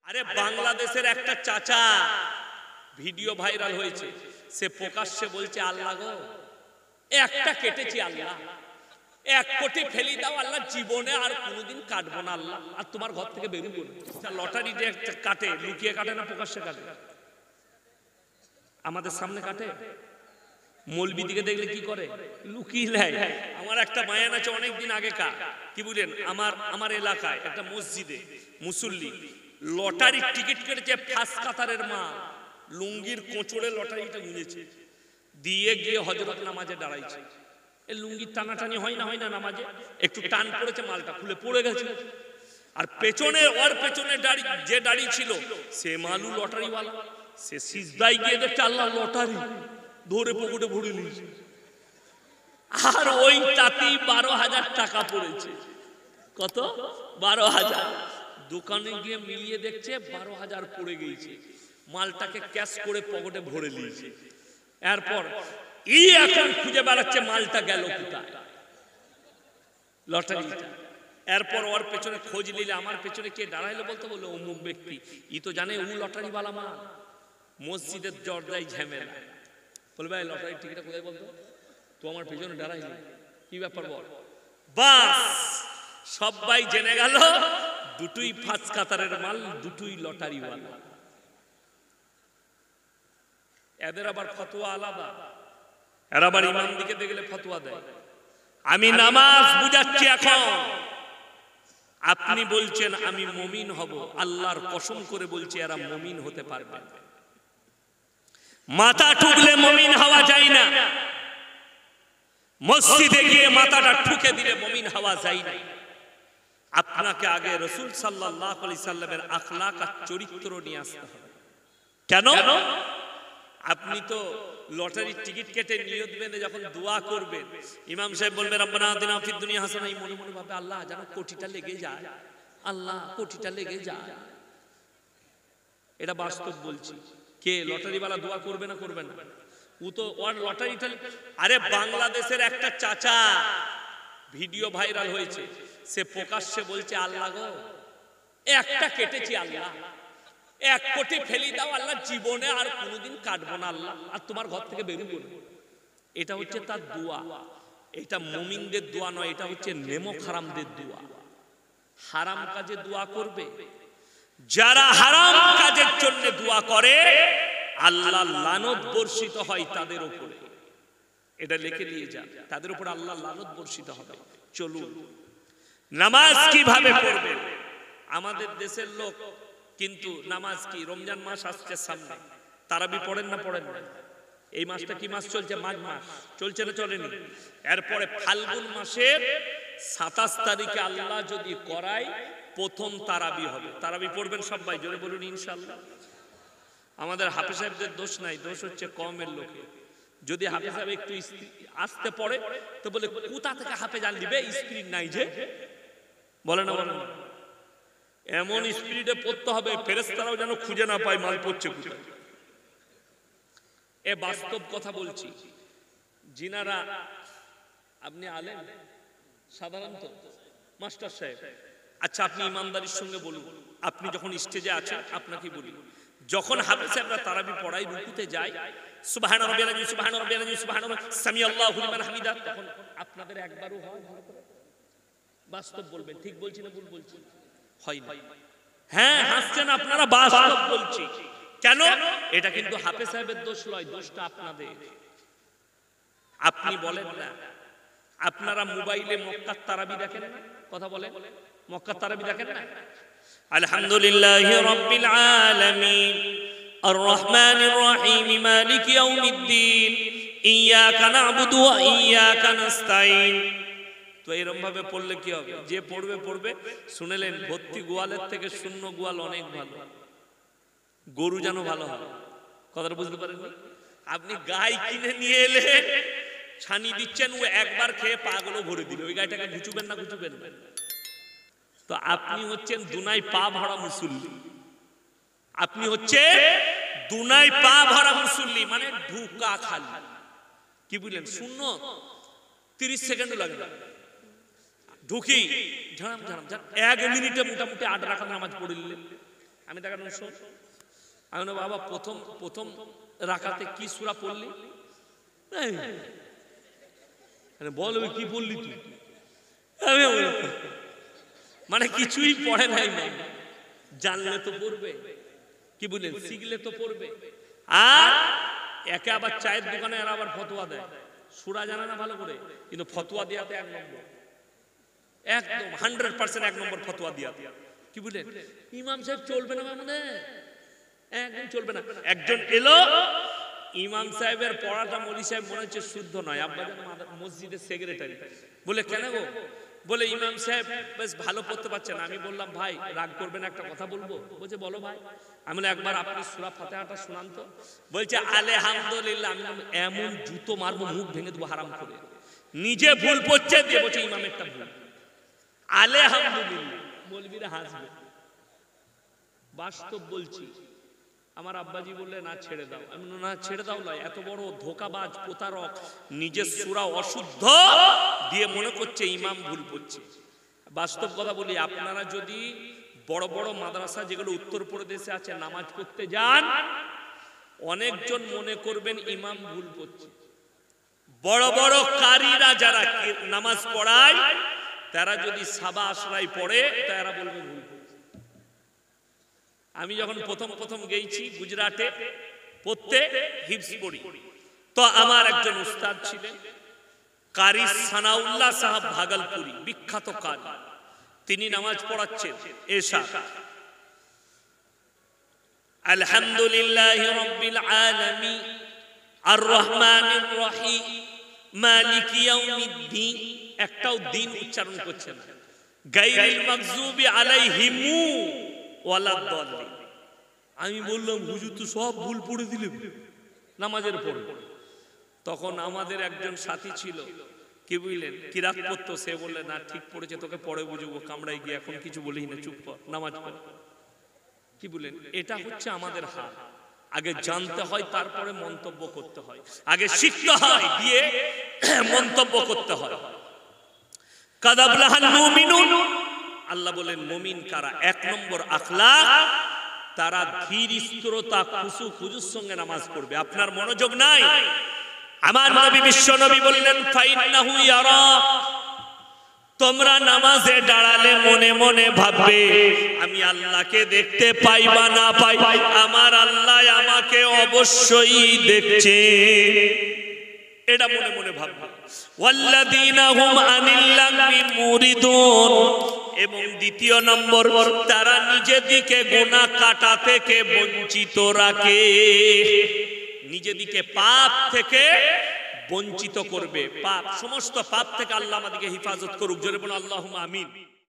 আরে বাংলাদেশের একটা চাচা ভিডিও ভাইরাল হয়েছে, সে প্রকাশ্যে বলছে আল্লাহ গো একটা কেটেছি আল্লাহ, 1 কোটি ফেলি দাও আল্লাহ, জীবনে আর কোনোদিন কাটবো না আল্লাহ, আর তোমার ঘর থেকে বেরোবো না। লটারি যে কাটে, লুকিয়ে কাটে না প্রকাশ্যে কাটে? আমাদের সামনে কাটে। মৌলবি দিকে দেখলে কি করে? লুকিয়ে নেয়। আমার একটা মায়ান আছে অনেকদিন আগেকার, কি বুঝলেন, আমার এলাকায় একটা মসজিদে মুসল্লি লটারির টিকিট কেটেছে, ফার্স্ট কাতারের মা লুঙ্গির কোঁচড়ে লটারিটা গুনেছে, দিয়ে গিয়ে হযরত নামাজে দাঁড়াইছে। এই লুঙ্গির টানাটানি হয় না নামাজে, একটু টান পড়েছে, মালটা খুলে পড়ে গেছে। আর পেছনে ওর পেছনে যে দাঁড়িয়ে ছিল সে মালু লটারিওয়ালা, সে সিজদায় গিয়ে দেখছে আল্লাহ লটারি, ধরে পকেটে ভরে নিয়েছে। আর ওই তাতেই 12,000 টাকা পড়েছে। কত? 12,000। দোকানে গিয়ে মিলিয়ে দেখছে 12,000 পড়ে গিয়েছে। মালটাকে ক্যাশ করে পকেটে ভরে নিয়েছে। এরপর এখন খুঁজে বেড়াচ্ছে মালটা গেল কোথায়, লটারিটা। এরপর ওর পেছনে খোঁজ নিলে, আমার পেছনে কে দাঁড়াইলো বলতে বললো অমুক ব্যক্তি, ই তো জানে ও লটারিওয়ালা মাল। মসজিদের দরজায় ঝামেলা, বলবে ভাই লটারির টিকিটটা কোথায় বলতো, তো আমার পেছনে দাঁড়াইলো, কি ব্যাপার বল। বাস সবাই জেনে গেল দুটোই ফার্স্ট কাতারের মাল, দুটোই লটারিওয়ালা। এদের আবার ফতোয়া আলাদা, এরা আবার ইমাম দিকে দেখলে ফতোয়া দেয়। আমি নামাজ বুঝাচ্ছি এখন, আপনি বলছেন আমি মুমিন হব, আল্লাহর কসম করে বলছি এরা মুমিন হতে পারবে না। মাথা ঠুকলে মুমিন হওয়া যায় না, মসজিদে গিয়ে মাথাটা ঠুকে দিলে মুমিন হওয়া যায় না। আপনাকে আগে রাসূল সাল্লাল্লাহু আলাইহি সাল্লামের আখলাক আর চরিত্র নিয়ে আসতে হবে। কেন? আপনি তো লটারির টিকিট কেটে নিয়ত বেঁধে যখন দোয়া করবেন, ইমাম সাহেব বলবে রব্বানা আতিনা ফিদ দুনিয়া হাসানা, মনে মনে ভাবে আল্লাহ যেন কোটিটা লেগে যায়, আল্লাহ কোটিটা লেগে যায়। এটা বাস্তব বলছি। কে লটারিওয়ালা দোয়া করবে না? করবে না। ও তো ওর লটারিটা। আরে বাংলাদেশের একটা চাচা ভিডিও ভাইরাল হয়েছে, সে প্রকাশ্যে বলছে আল্লাহ গো একটা কেটেছি আল্লাহ, 1 কোটি ফেলি দাও আল্লাহ, জীবনে আর কোনোদিন কাটবো না আল্লাহ, আর তোমার ঘর থেকে বেরোবো না। এটা হচ্ছে তার দোয়া। এটা মুমিনদের দোয়া নয়, এটা হচ্ছে নেমক হারামদের দোয়া। হারাম কাজে দোয়া করবে, যারা হারাম কাজের জন্য দোয়া করে আল্লাহ লানত বর্ষিত হয় তাদের উপরে। এটা লিখে নিয়ে যান, তাদের উপর আল্লাহ লানত বর্ষিত হবে। চলুন নামাজ কিভাবে পড়বে। আমাদের দেশের লোক কিন্তু নামাজ কি, রমজান মাস আসছে সামনে, তারাবি পড়েন না? পড়েন না। এই মাসটা কি মাস চলছে? মাঘ মাস চলছে না চলেনি? এরপরে ফাল্গুন মাসের 27 তারিখে আল্লাহ যদি করায় প্রথম তারাবি হবে। তারাবি পড়বেন সবাই, জোরে বলুন ইনশাআল্লাহ। আমাদের হাফেজ সাহেবদের দোষ নাই, দোষ হচ্ছে কমের লোকে। যদি হাফেজ সাহেব একটু আসতে পড়ে তো বলে কোথা থেকে হাফেজ আন দিবে, স্পিরিট নাই যে, বলে না বলে না। এমন স্পিরিটে পড়তে হবে ফেরেশতারাও যেন খুঁজে না পায় মাল পড়ছে কোথায়। এ বাস্তব কথা বলছি। জিনারা, আপনি আলেম সাধারণত মাস্টার সাহেব, আচ্ছা আপনি ইমানদারির সঙ্গে বলুন, আপনি যখন স্টেজে আছেন আপনাকে বলি, যখন হাফেজ সাহেবরা তারাবি পড়াই রুকুতে যায় সুবহান রাব্বিয়াল আযীম সুবহান রাব্বিয়াল আযীম সুবহানাল্লাহ সামি আল্লাহু লিমান হামিদা, তখন আপনাদের একবারও হয়? বাস্তব বলবেন, ঠিক বলছি না ভুল বলছি? হয় না। হ্যাঁ হাসছেন আপনারা, বাস্তব বলছি। কেন? এটা কিন্তু হাফেজ সাহেবের দোষ নয়, দোষটা আপনাদের। আপনি বলেন না, আপনারা মোবাইলে মক্কার তারাবি দেখেন না? কথা বলেন, মক্কার তারাবি দেখেন না? আলহামদুলিল্লাহি রাব্বিল আলামিন আর রহমানির রহিম মালিকি ইয়াউমিদ্দিন ইয়াকা না'বুদু ওয়া ইয়াকা নাস্তাঈন। তো এরকম ভাবে পড়লে কি হবে? যে পড়বে পড়বে। শুনেলেন ভর্তি গোয়ালের থেকে শূন্য গোয়াল অনেক ভালো, গরু যেন ভালো হয়। কথাটা বুঝতে পারেন? আপনি গাই কিনে নিয়ে এলে ছানি দিচ্ছেন, ও একবার খেয়ে পাগুলো ভরে দিল, ওই গাইটাকে ঘুচুবেন না? ঘুচুবেন না। তো আপনি হচ্ছেন দুনাই পা ভরা মুসল্লি। আপনি হচ্ছে দুনাই পা ভরা মুসল্লি, মানে ঢুকা খালি। কি বুঝলেন? শূন্য 30 সেকেন্ড লাগবে, ঢুকি ঝাড়াম ঝাড়াম 1 মিনিটে মোটামুটি 8 রাকাত নামাজ পড়ে নিলেন। আমি তাকে শোন, আমি বললাম বাবা প্রথম রাকাতে কি সূরা পড়লি? বল ওই কি পড়লি তুই? মানে কিছুই পড়ে নাই, জানলে তো পড়বে, কি বলেন, শিখলে তো পড়বে। আর একে আবার চায়ের দোকানে এরা আবার ফতোয়া দেয়, সূরা জানে না ভালো করে, কিন্তু ফতোয়া দিয়াতে এক নম্বর, একদম 100% এক নম্বর ফতোয়া দিয়াতে। কি বলেন, ইমাম সাহেব চলবে না মানে একদম চলবে না। একজন এলো, ইমাম সাহেবের পড়াটা মৌলী সাহেব মনে হচ্ছে শুদ্ধ নয়, আব্বাজান মসজিদের সেক্রেটারি। বলে কেন গো? বলে ইমাম সাহেব বেশ ভালো পড়তে পারছেন। আমি বললাম ভাই রাগ করবেন, একটা কথা বলবো। বলছে বলো ভাই। আমি একবার আপনি সূরা ফাতিহাটা শোনান তো। বলছে আলহামদুলিল্লাহ। আমি এমন জুতো মারবো, মুখ ভেঙে দেবো হারাম করে। নিজে ভুল পড়ছে, দিয়ে বলছে ইমামেরটা ভুল। আলহামদুলিল্লাহ। মৌলবীরা হাসবে। বাস্তব বলছি। আমার আব্বাজি বললে না ছেড়ে দাও। আমি না ছেড়ে দাও নয়, এত বড় ধোকাবাজ প্রতারক, নিজের সূরা অশুদ্ধ দিয়ে মনে করছে ইমাম ভুল পড়ছে। বাস্তব কথা বলি, আপনারা যদি বড় বড় মাদ্রাসা যেগুলো উত্তরপ্রদেশে আছে নামাজ পড়তে যান, অনেকজন মনে করবেন ইমাম ভুল পড়ছে। বড় বড় কারীরা যারা নামাজ পড়ায়, তারা যদি সাবা আশরাই পড়ে, তারা বলবে ভুল। আমি যখন প্রথম গেছি গুজরাটে পড়তে, হিফজ পড়ি, তো আমার একজন উস্তাদ ছিলেন কারি সানাউল্লাহ সাহেব ভাগলপুরি, বিখ্যাত কারি। তিনি নামাজ পড়াচ্ছেন এশা। আলহামদুলিল্লাহি রাব্বিল আলামিন আর রহমানির রহিম মালিকি ইয়াউমিদ্দিন, একটাও দিন উচ্চারণ করছেন না। গায়রিল মাগযুবি আলাইহিম ওয়ালাদ-দাল্লিন। আমি বললাম হুজুর তো সব ভুল পড়ে দিলেন নামাজের পড়ে। তখন আমাদের একজন সাথী ছিল, কি বুঝলেন, কিরাত পড়তো, সে বললে না ঠিক পড়েছে, তোকে পরে বুঝবো, কামড়াই গিয়ে এখন কিছু বলিস না, চুপ কর, নামাজ পড়। কি বলেন, এটা হচ্ছে আমাদের হাল। আগে জানতে হয়, তারপরে মন্তব্য করতে হয়। আগে শিখতে হয়, দিয়ে মন্তব্য করতে হয়। কাযাবলাহাল মুমিনুন, আল্লাহ বলেন মুমিন কারা? এক নম্বর আখলাক, তারা ধীর স্থিরতা খুশু খুজুর সঙ্গে নামাজ পড়বে। আপনার মনোযোগ নাই। আমার নবী বিশ্ব নবী বললেন ফাইন্নাহু ইয়ারাক, তোমরা নামাজে দাঁড়ালে মনে মনে ভাববে আমি আল্লাহকে দেখতে পাই বা না পাই, আমার আল্লাহ আমাকে অবশ্যই দেখছে, এটা মনে মনে ভাববে। ওয়াল্লাযীনা হুম আনিল লাগবি মুরিদুন, এবং দ্বিতীয় নম্বর, তারা নিজের দিকে গুনাহ কাটা থেকে বঞ্চিত রাখে, নিজের দিকে পাপ থেকে বঞ্চিত করবে। পাপ, সমস্ত পাপ থেকে আল্লাহ আমাদেরকে হেফাজত করুক। জোরে বলুন আল্লাহুম্মা আমিন।